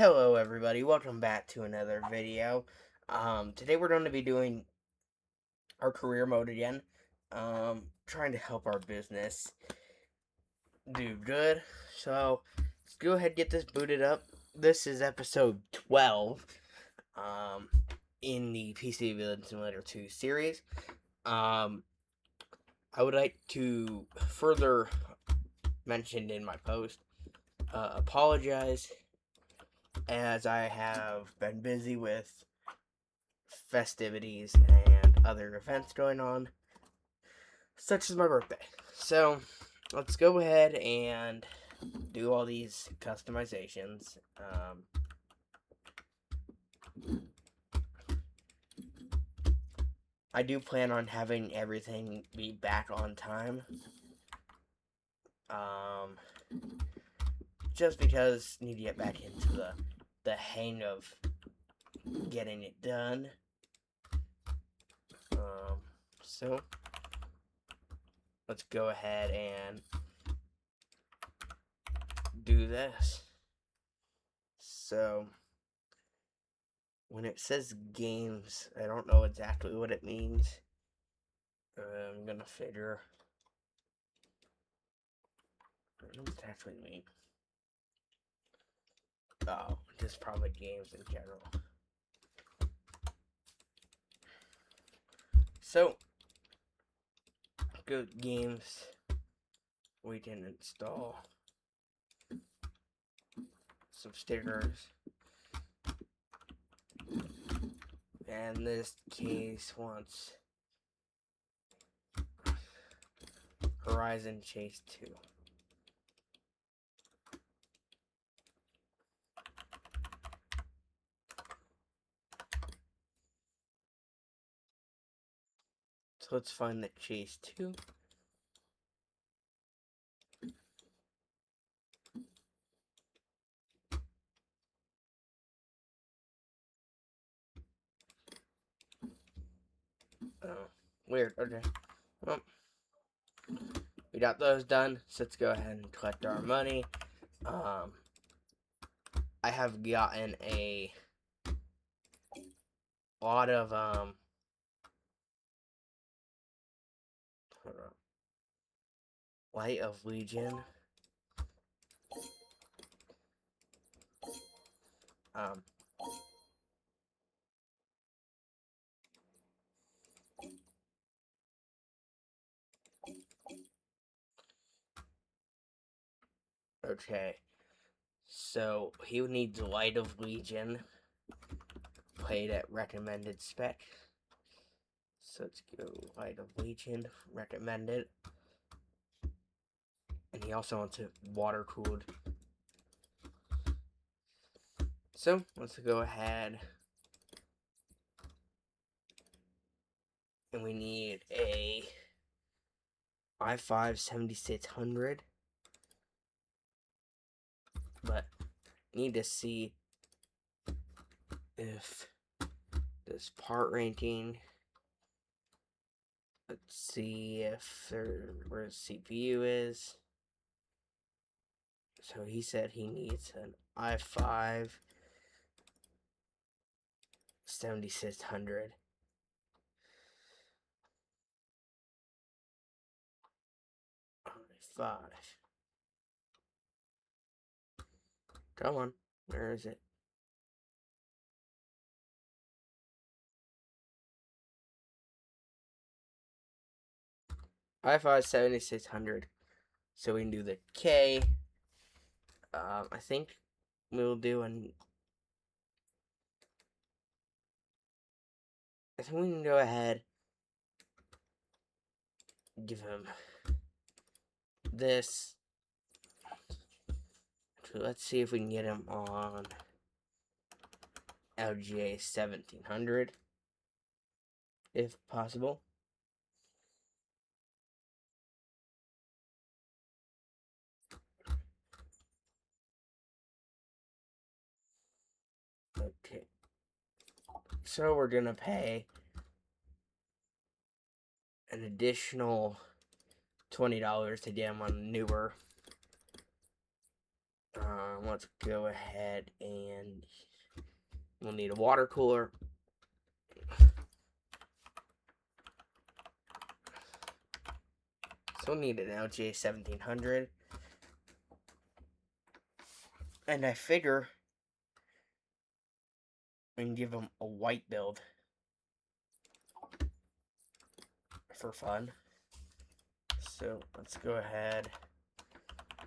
Hello everybody, welcome back to another video. Today we're going to be doing our career mode again. Trying to help our business do good. So, let's go ahead and get this booted up. This is episode 12, in the PCBS Simulator 2 series. I would like to further mention in my post, apologize, as I have been busy with festivities and other events going on, such as my birthday. So, let's go ahead and do all these customizations. I do plan on having everything be back on time. Just because I need to get back into the hang of getting it done. So let's go ahead and do this. So when it says games, I don't know exactly what it means. I'm gonna figure. I don't know what it actually means. Oh, just probably games in general. So, good games we can install some stickers. And in this case wants Horizon Chase 2. So let's find the Chase 2. Oh, weird. Okay. Well, we got those done. So let's go ahead and collect our money. I have gotten a lot of Light of Legion. Okay. So he would need Light of Legion played at recommended spec. So let's go Light of Legion, recommended. And he also wants it water cooled. So let's go ahead. And we need a i5 7600. But need to see if this part ranking. Let's see if where the CPU is. So he said he needs an i5 7600. i5. Come on, where is it? i5 7600. So we can do the K. I think we'll do I think we can go ahead, give him this. So let's see if we can get him on LGA 1700, if possible. Okay. So we're gonna pay an additional $20 to get him on newer Let's go ahead and we'll need a water cooler. So we'll need an LGA 1700. And I figure we can give them a white build for fun. So let's go ahead.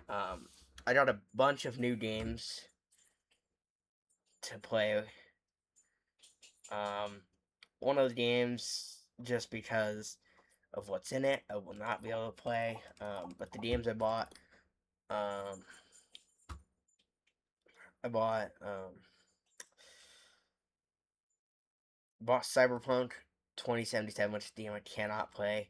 I got a bunch of new games to play. One of the games, just because of what's in it, I will not be able to play. But the games I bought, I bought Cyberpunk 2077, which is the game I cannot play.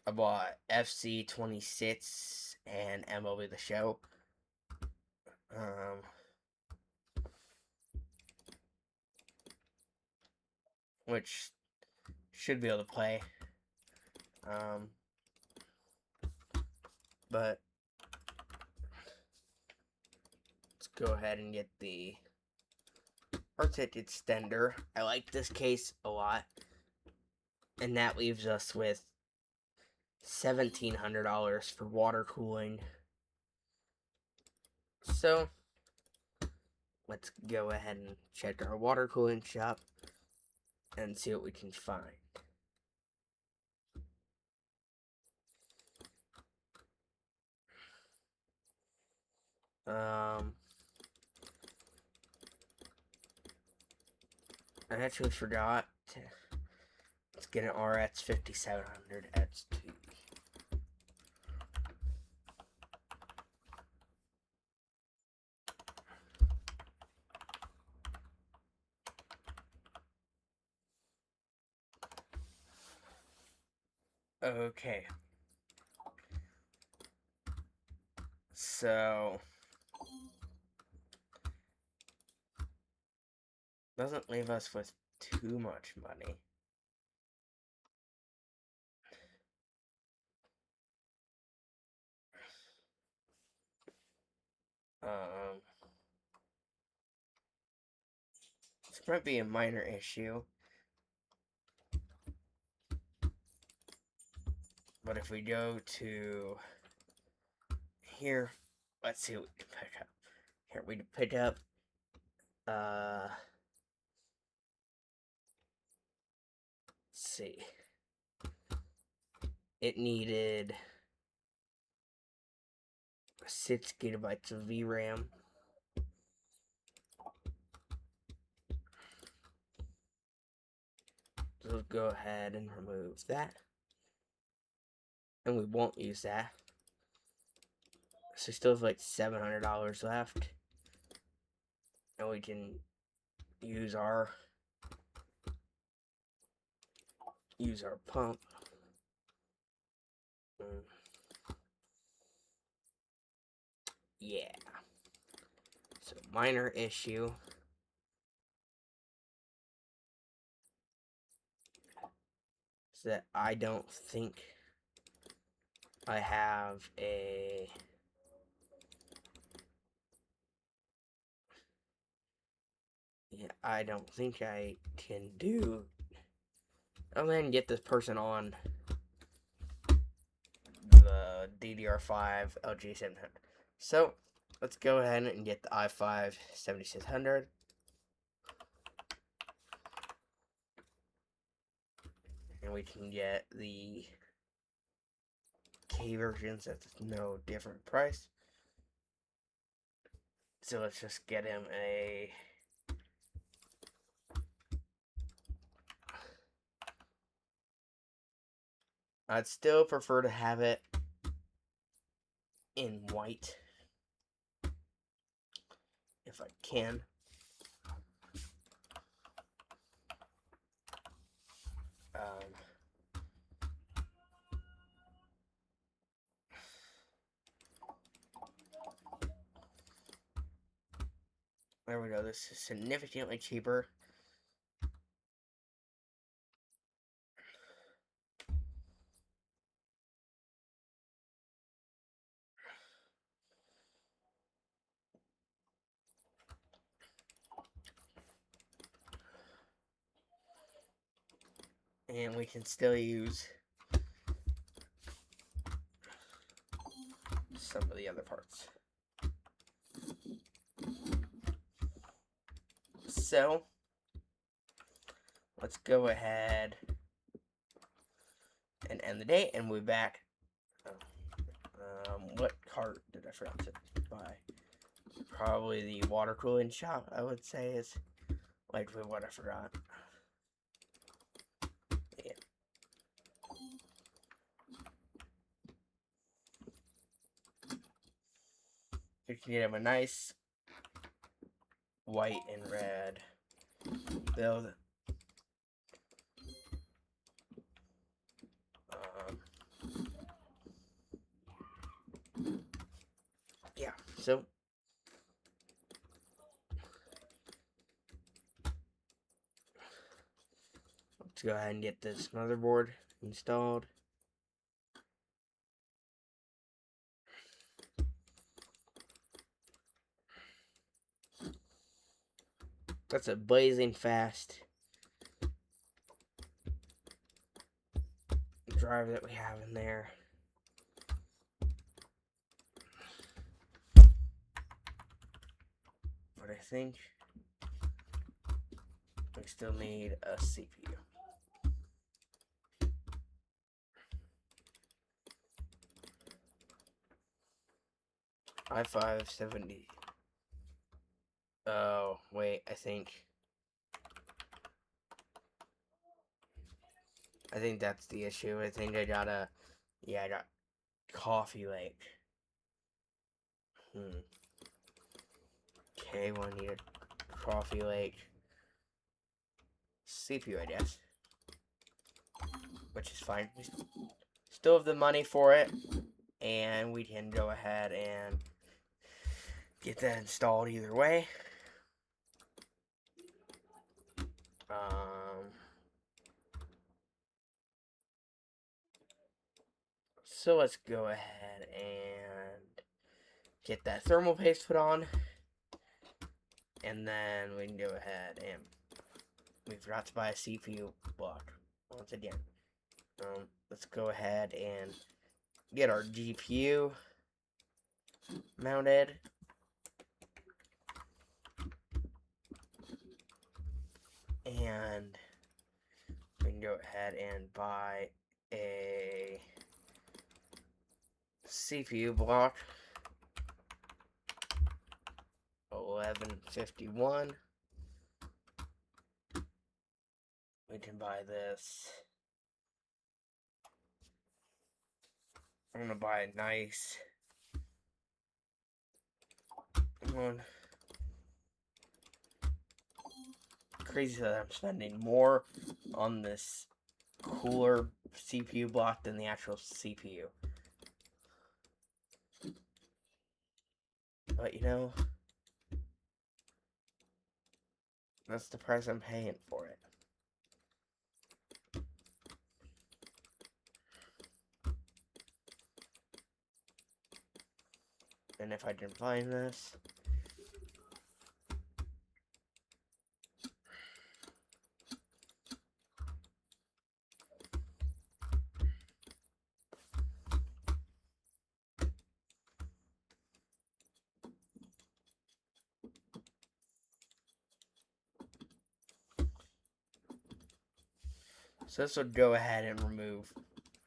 I bought FC 26 and MLB The Show. Which should be able to play. But let's go ahead and get the Arctic extender. I like this case a lot. And that leaves us with $1,700 for water cooling. So let's go ahead and check our water cooling shop and see what we can find. I actually forgot. Let's get an RX 5700 X2. Okay. So doesn't leave us with too much money. This might be a minor issue. But if we go to here, let's see what we can pick up. Here we can pick up let's see. It needed 6 gigabytes of VRAM. So we'll go ahead and remove that. And we won't use that. So we still have like $700 left. And we can use our pump. Yeah. So minor issue. Is that I don't think I have a I don't think I can do. I'm gonna get this person on the DDR5 LG 700. So let's go ahead and get the i5 7600. And we can get the K versions at no different price. So let's just get him a I'd still prefer to have it in white if I can. There we go. This is significantly cheaper. And we can still use some of the other parts. So, let's go ahead and end the day, and we'll be back. What cart did I forget to buy? Probably the water cooling shop, I would say, is likely what I forgot. Yeah. You can get him a nice white and red build. Yeah, so let's go ahead and get this motherboard installed. That's a blazing fast drive that we have in there. But I think we still need a CPU. i5-70. Oh, wait, I think that's the issue. I think I got Coffee Lake. Okay, we'll need a Coffee Lake CPU, I guess. Which is fine. We still have the money for it. And we can go ahead and get that installed either way. So let's go ahead and get that thermal paste put on. And then we can go ahead and we forgot to buy a CPU block once again. Let's go ahead and get our GPU mounted. And we can go ahead and buy a CPU block. 1151. We can buy this. I'm gonna buy a nice one. Crazy that I'm spending more on this cooler CPU block than the actual CPU. But you know, that's the price I'm paying for it. And if I can find this, so this will go ahead and remove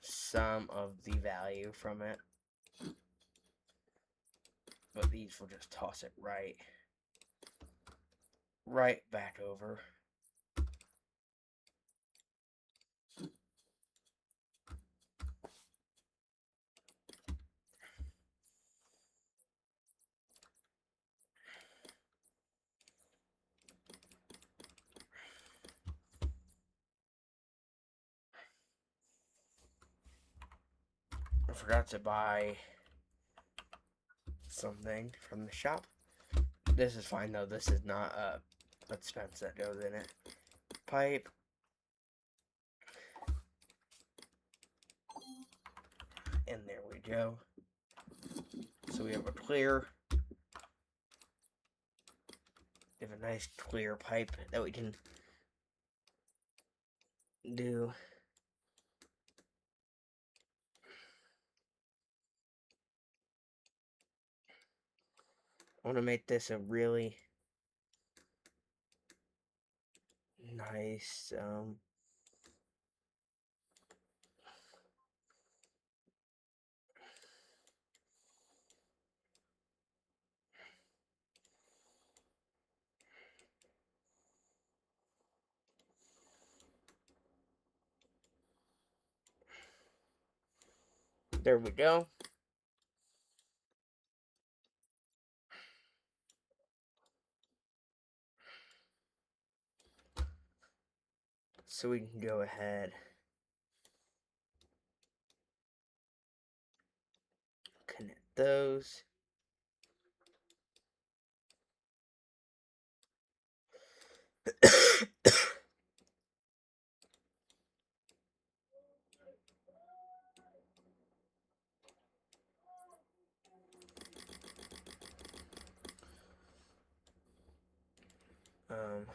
some of the value from it. But these will just toss it right back over. I forgot to buy something from the shop. This is fine though. This is not a dispense that goes in it. Pipe. And there we go. So we have a clear. We have a nice clear pipe that we can do. want to make this a really nice, there we go. So we can go ahead, connect those. um,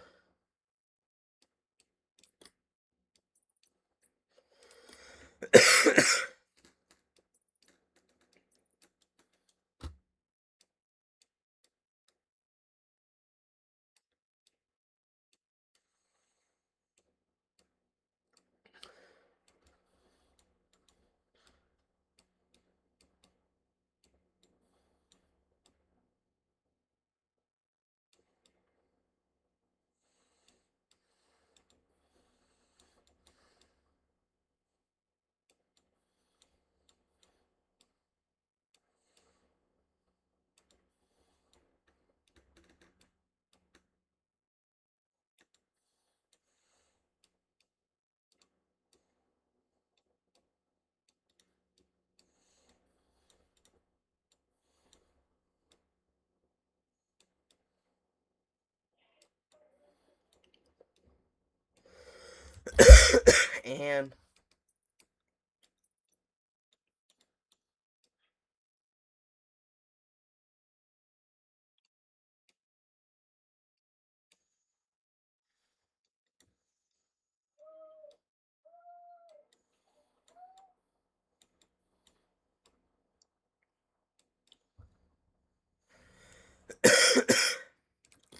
and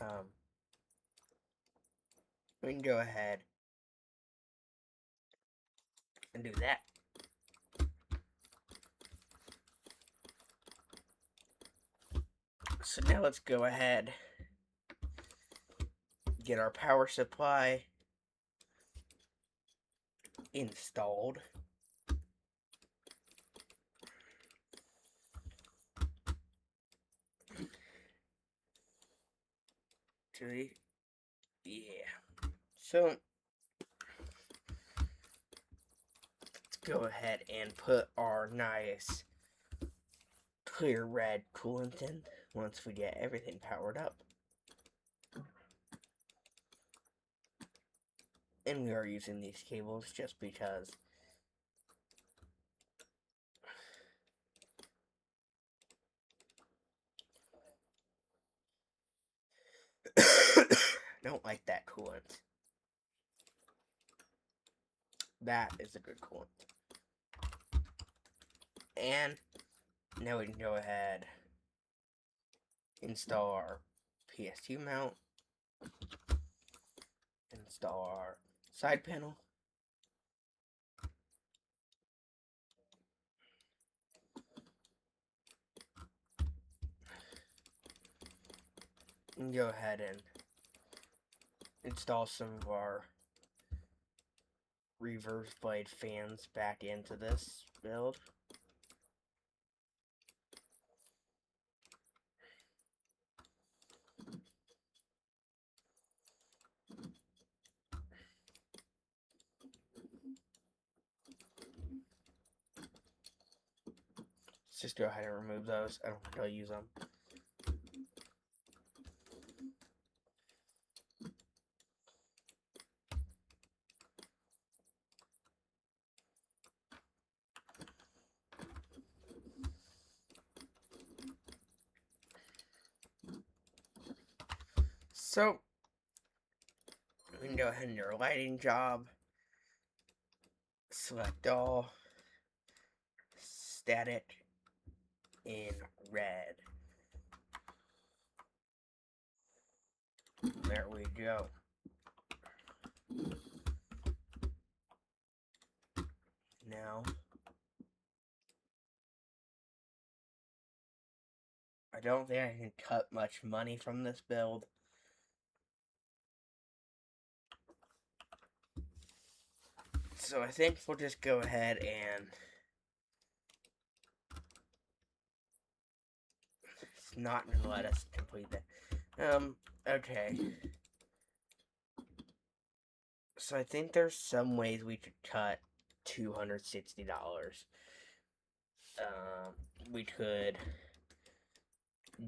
um, we can go ahead and do that. So now let's go ahead, get our power supply installed. Yeah. So let's go ahead and put our nice clear red coolant in once we get everything powered up. And we are using these cables just because I don't like that coolant. That is a good coolant. And now we can go ahead, install our PS2 mount, install our side panel, and go ahead and install some of our reverse blade fans back into this build. Let's just go ahead and remove those. I don't think I'll use them. So we can go ahead and do our lighting job. Select all, static in red. there we go. Now, I don't think I can cut much money from this build. So I think we'll just go ahead and it's not going to let us complete that. Okay. So I think there's some ways we could cut $260. We could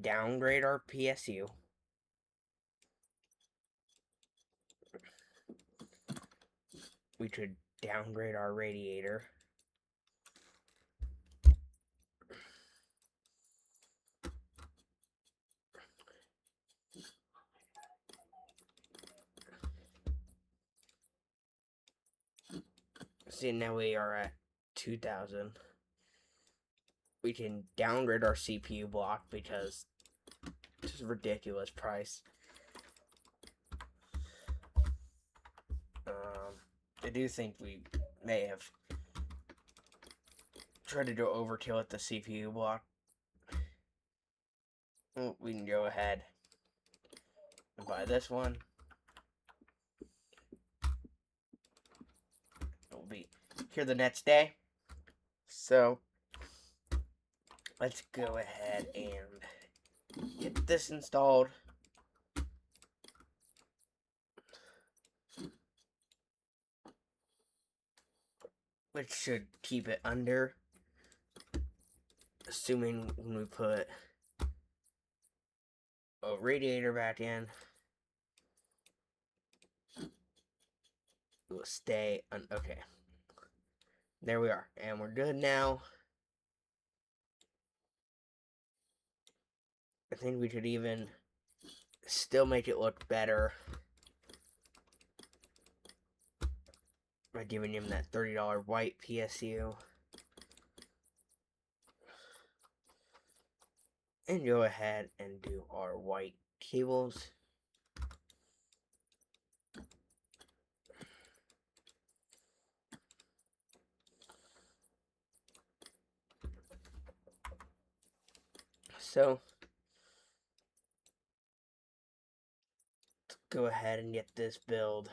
downgrade our PSU. We could downgrade our radiator. See, now we are at 2,000. We can downgrade our CPU block because it's a ridiculous price. I do think we may have tried to do overkill at the CPU block. Well, we can go ahead and buy this one. It'll be here the next day. So let's go ahead and get this installed. Which should keep it under, assuming when we put a radiator back in, it will stay okay. There we are, and we're good now. I think we could even still make it look better by giving him that $30 white PSU. And go ahead and do our white cables. So, let's go ahead and get this build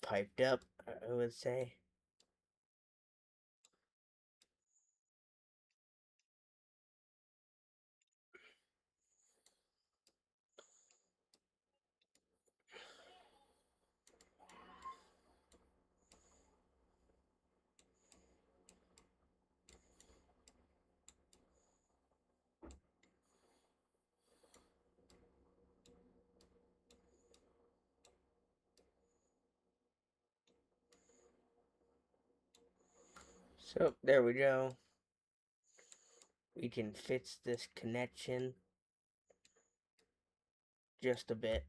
piped up, I would say. So, there we go. We can fix this connection just a bit.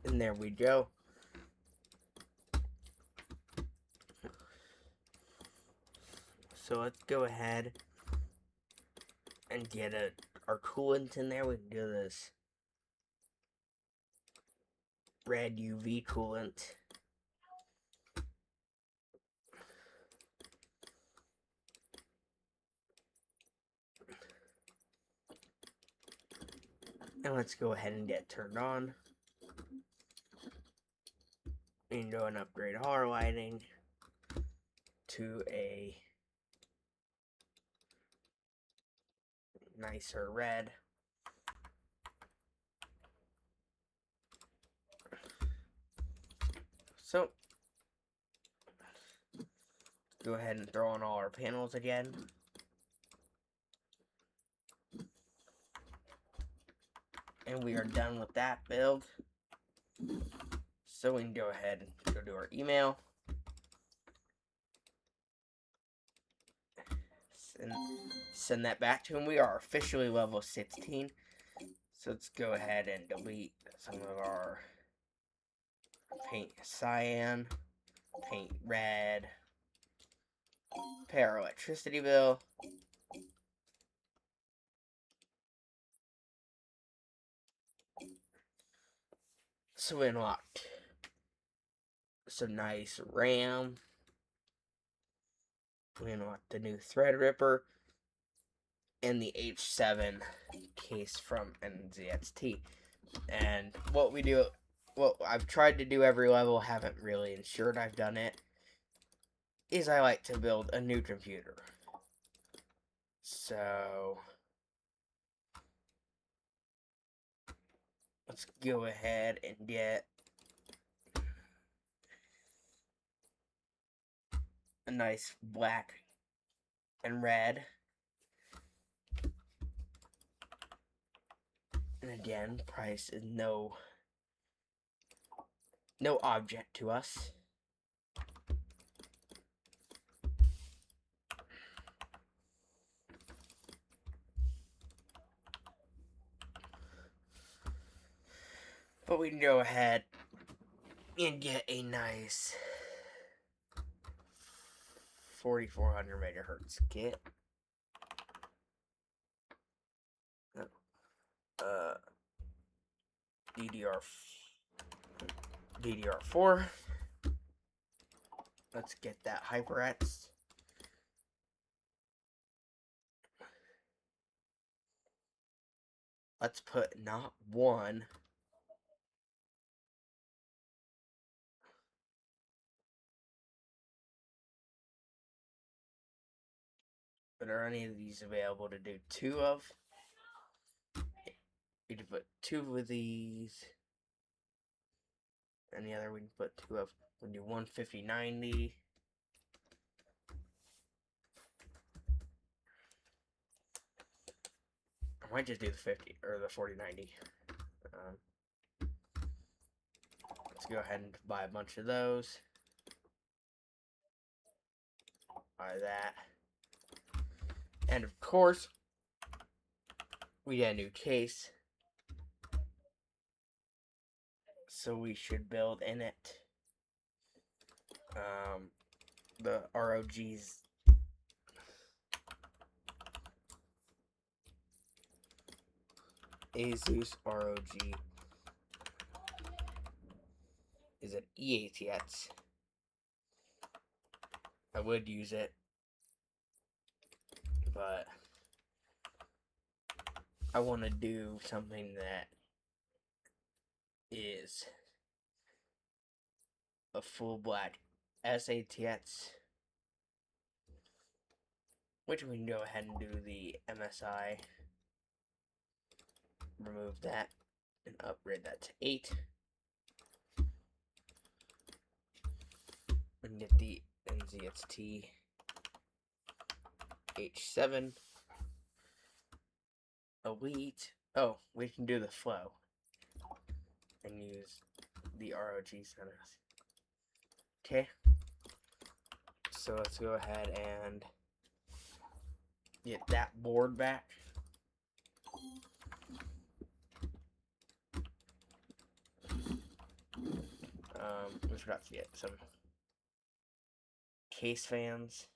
And there we go. So let's go ahead and get our coolant in there. We can do this red UV coolant. And let's go ahead and get turned on. We can go and upgrade our lighting to a nicer red. So, go ahead and throw on all our panels again. And we are done with that build. So we can go ahead and go to our email. Send that back to him. We are officially level 16. So let's go ahead and delete some of our paint cyan, paint red, pay our electricity bill. So we unlocked some nice RAM. We unlocked the new Threadripper and the H7 case from NZXT. And what I've tried to do every level, haven't really ensured I've done it, is I like to build a new computer. So let's go ahead and get a nice black and red. And again, price is no object to us. But we can go ahead and get a nice 4400 megahertz kit. DDR4. Let's get that HyperX. Let's put not one, but are any of these available to do two of? We can put two of these. And the other we can put two of. We can do 15090. I might just do the 50 or the 4090. Let's go ahead and buy a bunch of those. Buy that. And of course, we get a new case. So we should build in it the ROG's Asus ROG is an EATX. I would use it, but I want to do something that is a full black SATX, which we can go ahead and do the MSI, remove that, and upgrade that to 8. And get the NZXT H7 Elite. Oh, we can do the flow and use the ROG centers. Okay, so let's go ahead and get that board back. We forgot to get some case fans.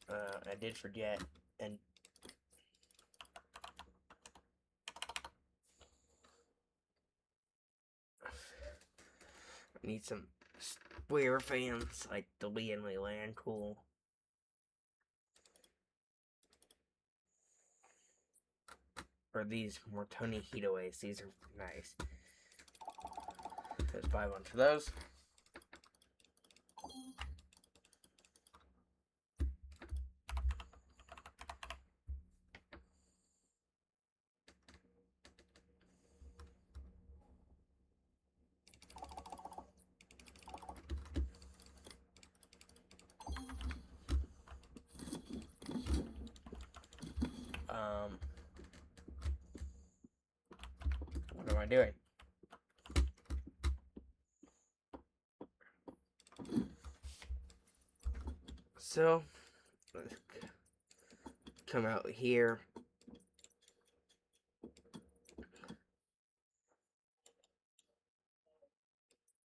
I did forget, and I need some square fans like the Lee and Leland Cool. Or these Mortoni Heataways. These are nice. Let's buy a bunch of those. What am I doing? So, let's come out here.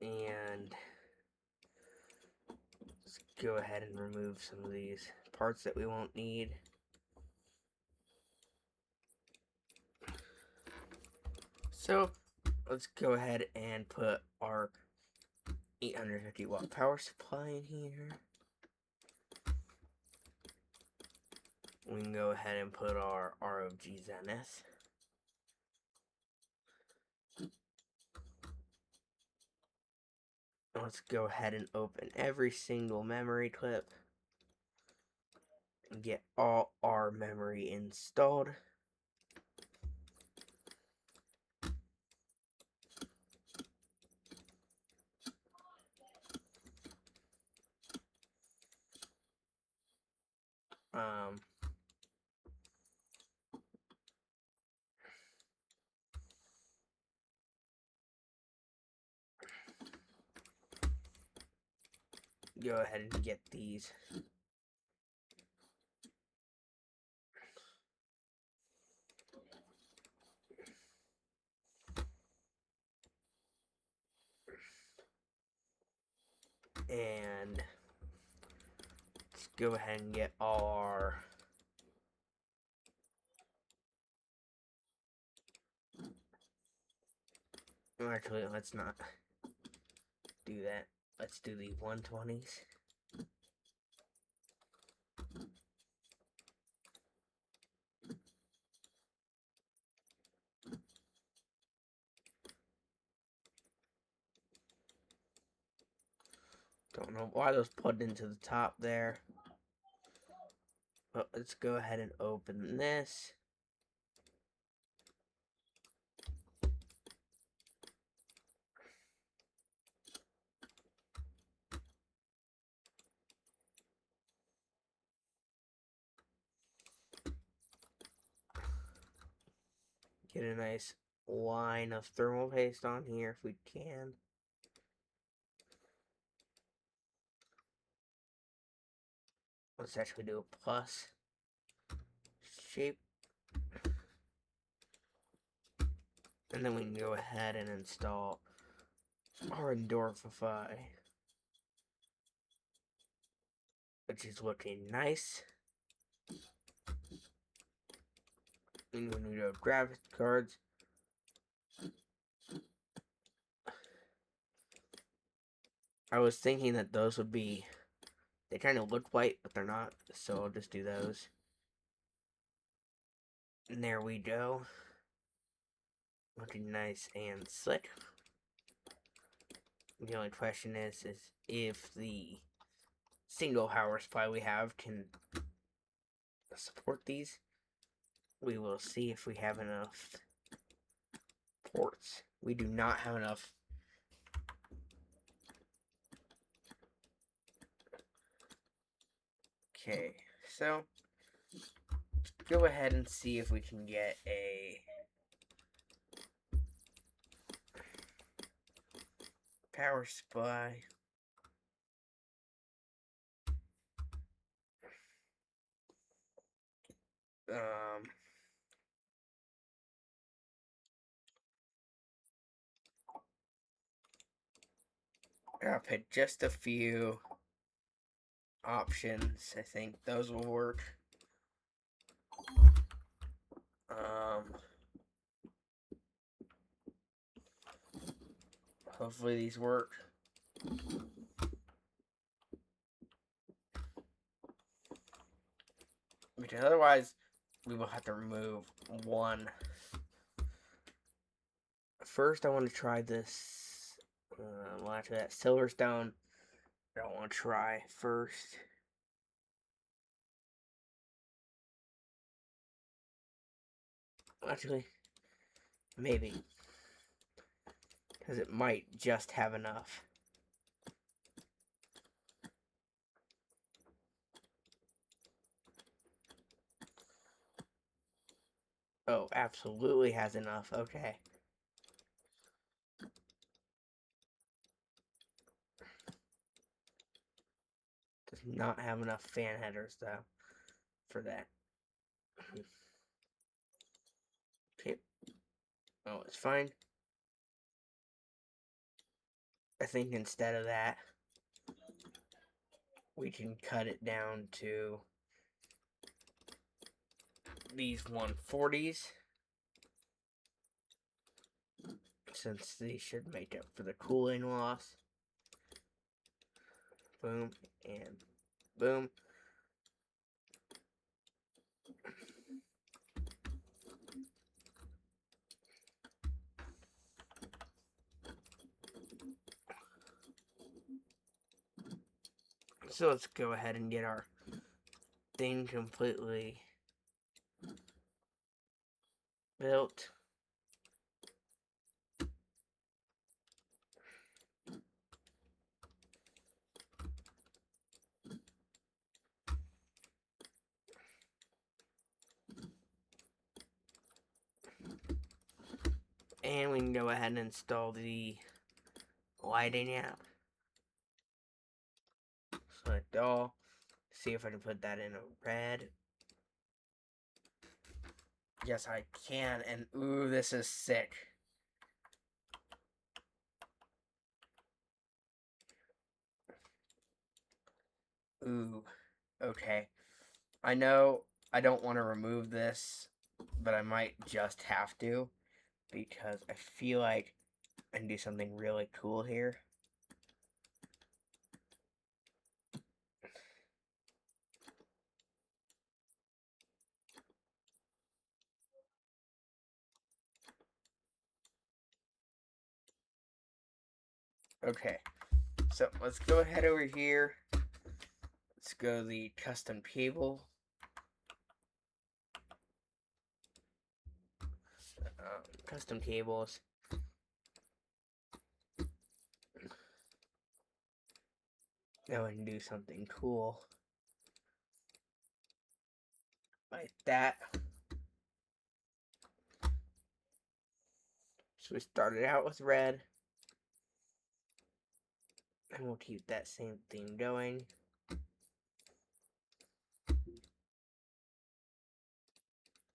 And let's go ahead and remove some of these parts that we won't need. So, let's go ahead and put our 850 watt power supply in here. We can go ahead and put our ROG Zenith. Let's go ahead and open every single memory clip and get all our memory installed. Go ahead and get these. And let's go ahead and get all our actually, let's not do that. Let's do the 120s. Don't know why those plugged into the top there. But let's go ahead and open this. Get a nice line of thermal paste on here if we can. Let's actually do a plus shape. And then we can go ahead and install our Endorphify, which is looking nice. And when we go graphics cards, I was thinking that those would be, they kind of look white, but they're not, so I'll just do those. And there we go. Looking nice and slick. The only question is if the single power supply we have can support these. We will see if we have enough ports. We do not have enough. Okay, so go ahead and see if we can get a power supply. I'll pick just a few options. I think those will work. Hopefully these work. Because otherwise, we will have to remove one. First, I want to try this Well, after that silverstone, I don't want to try first. Actually, maybe. Because it might just have enough. Oh, absolutely has enough. Okay. Does not have enough fan headers, though, for that. Okay. Oh, it's fine. I think instead of that, we can cut it down to these 140s. Since these should make up for the cooling loss. Boom and boom. So let's go ahead and get our thing completely built. And we can go ahead and install the lighting app. Select all. See if I can put that in a red. Yes, I can. And ooh, this is sick. Ooh, okay. I know I don't want to remove this, but I might just have to because I feel like I can do something really cool here. Okay, so let's go ahead over here. Let's go the custom cable. Custom cables. Now I can do something cool like that. So we started out with red, and we'll keep that same theme going.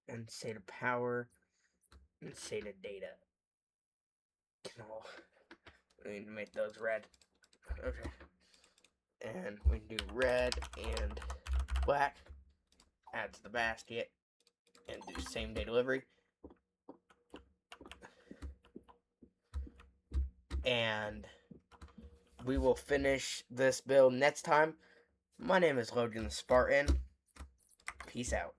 And say to power, and say to data. We need to make those red. Okay. And we can do red and black. Add to the basket. And do same day delivery. And we will finish this build next time. My name is Logan the Spartan. Peace out.